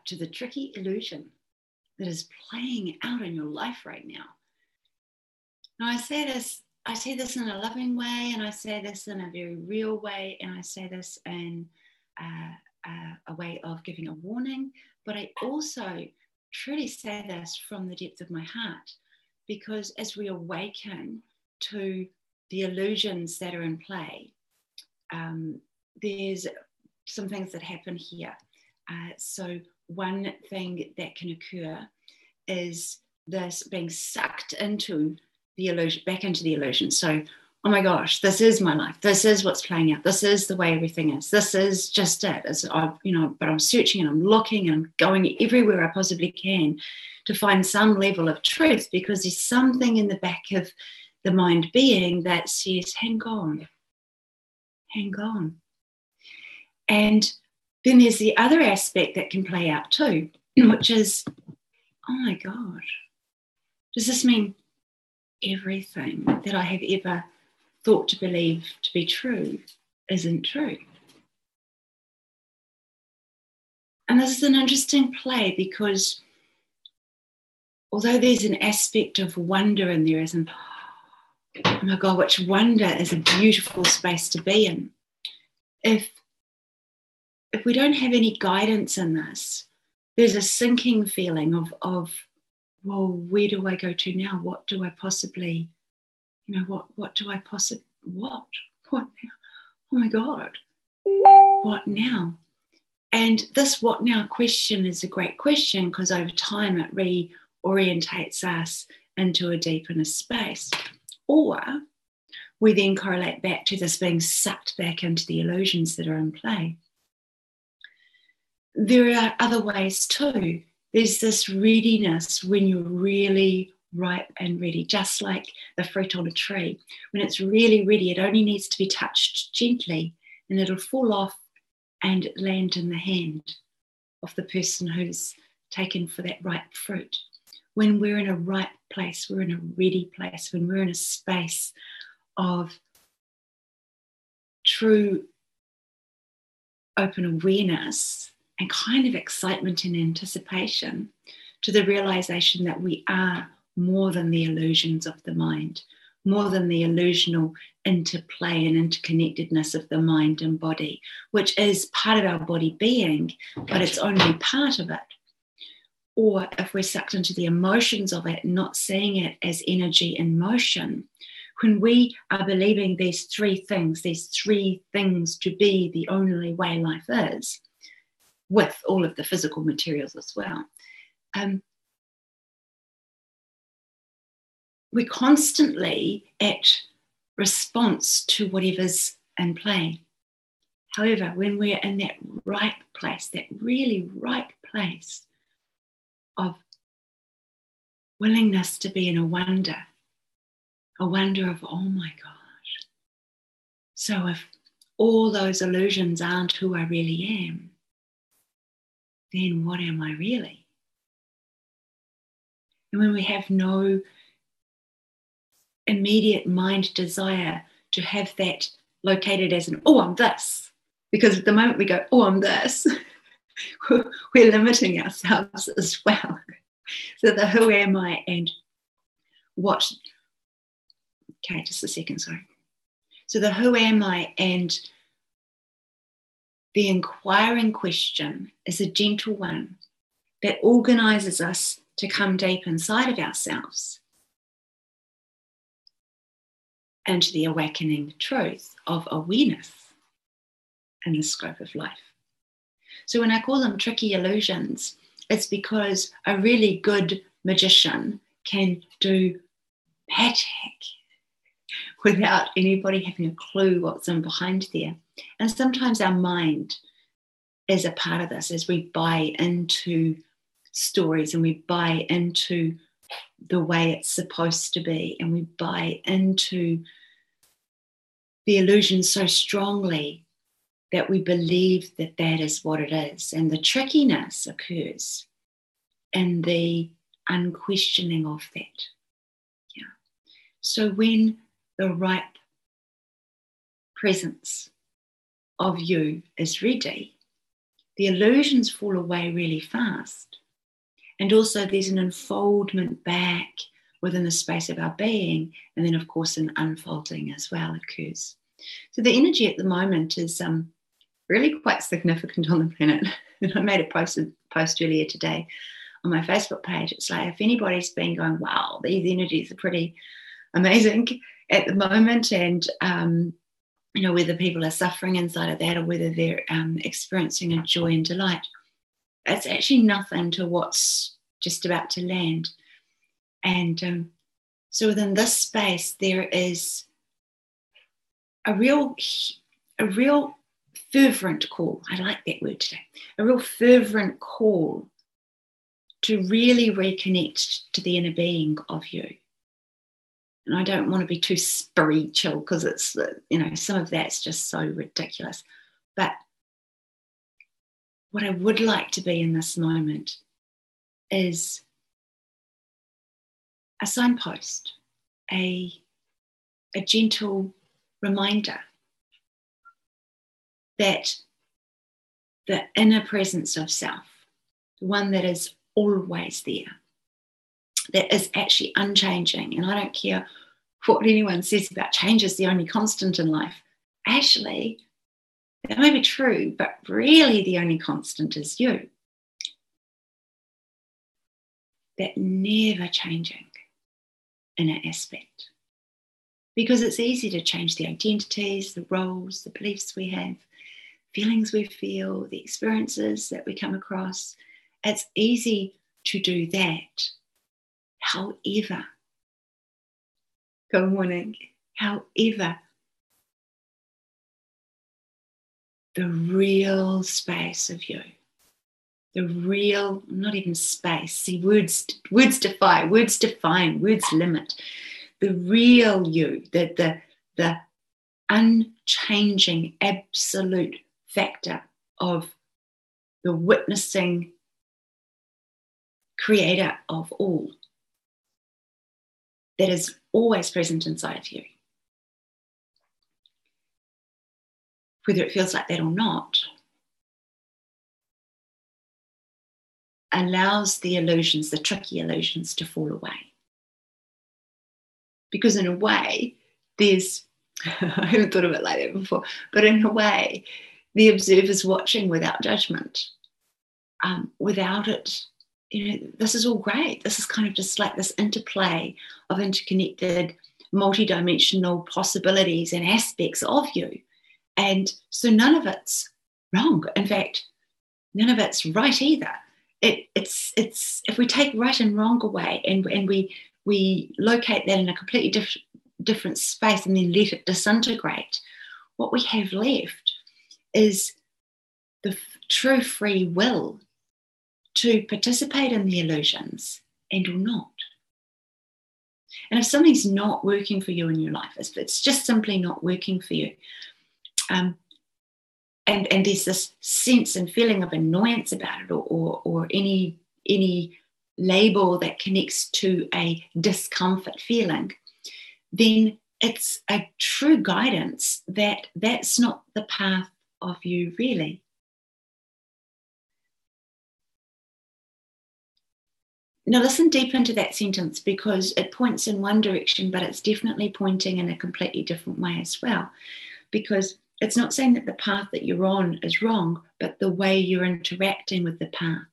to the tricky illusion that is playing out in your life right now. Now, I say this in a loving way, and I say this in a very real way, and I say this in a way of giving a warning, but I also truly say this from the depth of my heart, because as we awaken to the illusions that are in play, there's some things that happen here. So one thing that can occur is this being sucked into the illusion, back into the illusion. So, oh my gosh, this is my life. This is what's playing out. This is the way everything is. This is just it. But I'm searching and I'm looking and I'm going everywhere I possibly can to find some level of truth, because there's something in the back of the mind being that says, hang on. And then there's the other aspect that can play out too, which is, oh my God, does this mean everything that I have ever thought to believe to be true isn't true? And this is an interesting play, because although there's an aspect of wonder in there, isn't, oh my God, which wonder is a beautiful space to be in. If we don't have any guidance in this, there's a sinking feeling of well, where do I go to now? What do I possibly, what do I possibly, what now? Oh my God, what now? And this what now question is a great question, because over time it reorientates us into a deeper space. Or we then correlate back to this being sucked back into the illusions that are in play. There are other ways too. There's this readiness when you're really ripe and ready, just like the fruit on a tree. When it's really ready, it only needs to be touched gently and it'll fall off and land in the hand of the person who's taken for that ripe fruit. When we're in a ripe place, we're in a ready place, when we're in a space of true open awareness and kind of excitement and anticipation to the realization that we are more than the illusions of the mind, more than the illusional interplay and interconnectedness of the mind and body, which is part of our body being, but it's only part of it. Or if we're sucked into the emotions of it, not seeing it as energy in motion, when we are believing these three things to be the only way life is, with all of the physical materials as well, we're constantly at response to whatever's in play. However, when we're in that ripe place, that really ripe place of willingness to be in a wonder of, oh my gosh. So if all those illusions aren't who I really am, then what am I really? And when we have no immediate mind desire to have that located as an, oh, I'm this, because at the moment we go, oh, I'm this, we're limiting ourselves as well. So the who am I and what, okay, just a second, sorry. So the who am I and the inquiring question is a gentle one that organizes us to come deep inside of ourselves into the awakening truth of awareness in the scope of life. So when I call them tricky illusions, it's because a really good magician can do magic without anybody having a clue what's in behind there. And sometimes our mind is a part of this as we buy into stories and we buy into the way it's supposed to be, and we buy into the illusion so strongly that we believe that that is what it is. And the trickiness occurs in the unquestioning of that. Yeah. So when the ripe presence of you is ready, the illusions fall away really fast. And also there's an unfoldment back within the space of our being. And then, of course, an unfolding as well occurs. So the energy at the moment is really quite significant on the planet. And I made a post earlier today on my Facebook page. It's like, if anybody's been going, wow, these energies are pretty amazing at the moment, and whether people are suffering inside of that or whether they're experiencing a joy and delight, it's actually nothing to what's just about to land. And so within this space, there is a real fervent call. I like that word today. A real fervent call to really reconnect to the inner being of you. And I don't want to be too spiritual because it's, some of that's just so ridiculous. But what I would like to be in this moment is a signpost, a gentle reminder that the inner presence of self, the one that is always there, that is actually unchanging. And I don't care what anyone says about change is the only constant in life. Actually, that may be true, but really the only constant is you. That never changing inner aspect. Because it's easy to change the identities, the roles, the beliefs we have, feelings we feel, the experiences that we come across. It's easy to do that. However, good morning. However, the real space of you, the real, not even space, see, words define, words limit. The real you, the unchanging absolute factor of the witnessing creator of all, that is always present inside of you. Whether it feels like that or not, allows the illusions, the tricky illusions, to fall away. Because in a way, there's, I haven't thought of it like that before, but in a way, the observer's watching without judgment. Without it, this is all great. This is kind of just like this interplay of interconnected, multidimensional possibilities and aspects of you. And so none of it's wrong. In fact, none of it's right either. It's if we take right and wrong away and we locate that in a completely different space and then let it disintegrate, what we have left is the true free will to participate in the illusions and or not. And if something's not working for you in your life, if it's just simply not working for you, and there's this sense and feeling of annoyance about it, or any label that connects to a discomfort feeling, then it's a true guidance that that's not the path of you really. Now listen deep into that sentence, because it points in one direction, but it's definitely pointing in a completely different way as well. Because it's not saying that the path that you're on is wrong, but the way you're interacting with the path.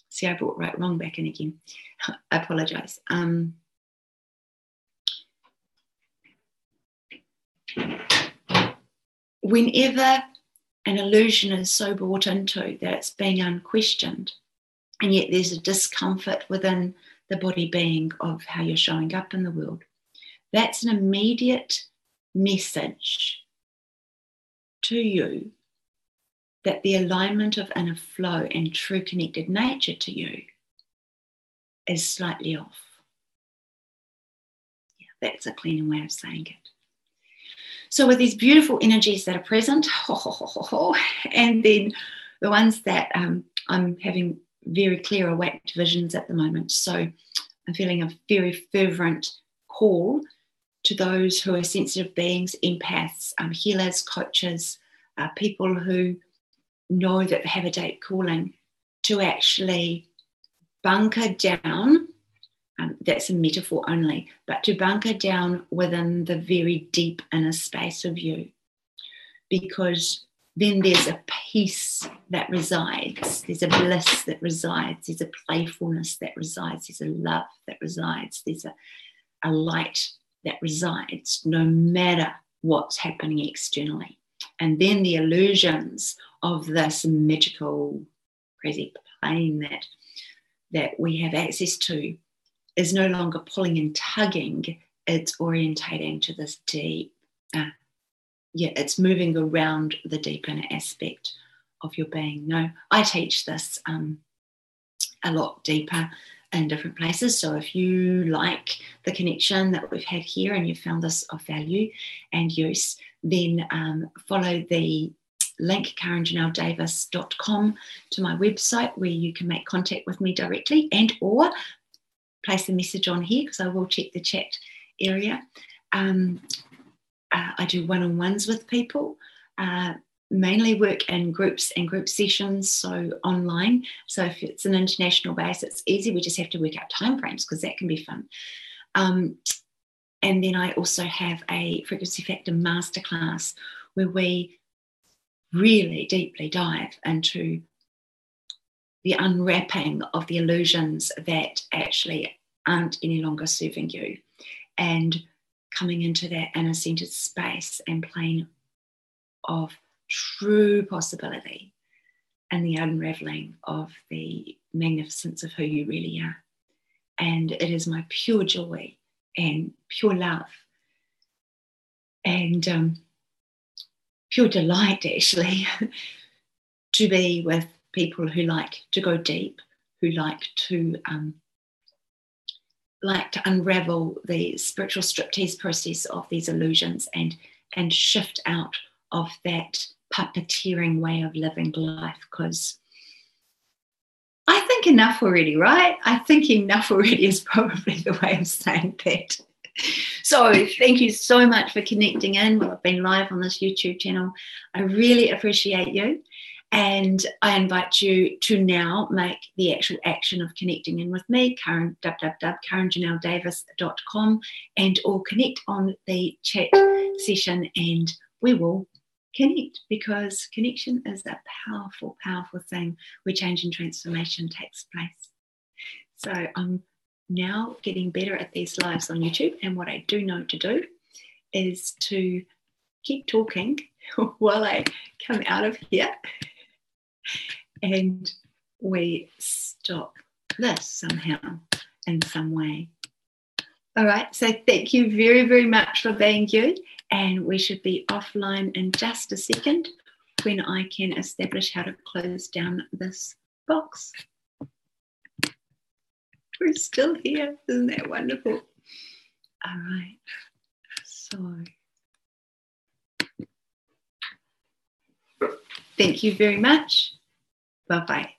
See, I brought right wrong back in again. I apologize. Whenever an illusion is so brought into that it's being unquestioned, and yet there's a discomfort within the body being of how you're showing up in the world, that's an immediate message to you that the alignment of inner flow and true connected nature to you is slightly off. Yeah, that's a cleaner way of saying it. So with these beautiful energies that are present, and then the ones that I'm having very clear awake visions at the moment. So I'm feeling a very fervent call to those who are sensitive beings, empaths, healers, coaches, people who know that they have a deep calling to actually bunker down. That's a metaphor only, but to bunker down within the very deep inner space of you, because then there's a peace that resides, there's a bliss that resides, there's a playfulness that resides, there's a love that resides, there's a light that resides, no matter what's happening externally. And then the illusions of this magical, crazy plane that we have access to is no longer pulling and tugging, it's orientating to this deep, it's moving around the deep inner aspect of your being. No, I teach this a lot deeper in different places. So if you like the connection that we've had here and you found this of value and use, then follow the link karenjanelledavis.com to my website, where you can make contact with me directly, and or place a message on here, because I will check the chat area. I do one-on-ones with people, mainly work in groups and group sessions, so online. So if it's an international base, it's easy. We just have to work out timeframes, because that can be fun. And then I also have a Frequency Factor Masterclass, where we really deeply dive into the unwrapping of the illusions that actually aren't any longer serving you, and coming into that inner-centered space and plane of true possibility and the unraveling of the magnificence of who you really are. And it is my pure joy and pure love and pure delight, actually, to be with people who like to go deep, who like to unravel the spiritual striptease process of these illusions and shift out of that puppeteering way of living life. Because I think enough already, right? I think enough already is probably the way of saying that. So thank you so much for connecting in while I've been live on this YouTube channel. I really appreciate you. And I invite you to now make the actual action of connecting in with me, www.karenjanelledavis.com, and or connect on the chat session, and we will connect, because connection is a powerful, powerful thing where change and transformation takes place. So I'm now getting better at these lives on YouTube, and what I do know to do is to keep talking while I come out of here and we stop this somehow in some way. All right, so thank you very, very much for being you, and we should be offline in just a second when I can establish how to close down this box. We're still here, isn't that wonderful? All right, so thank you very much. Bye-bye.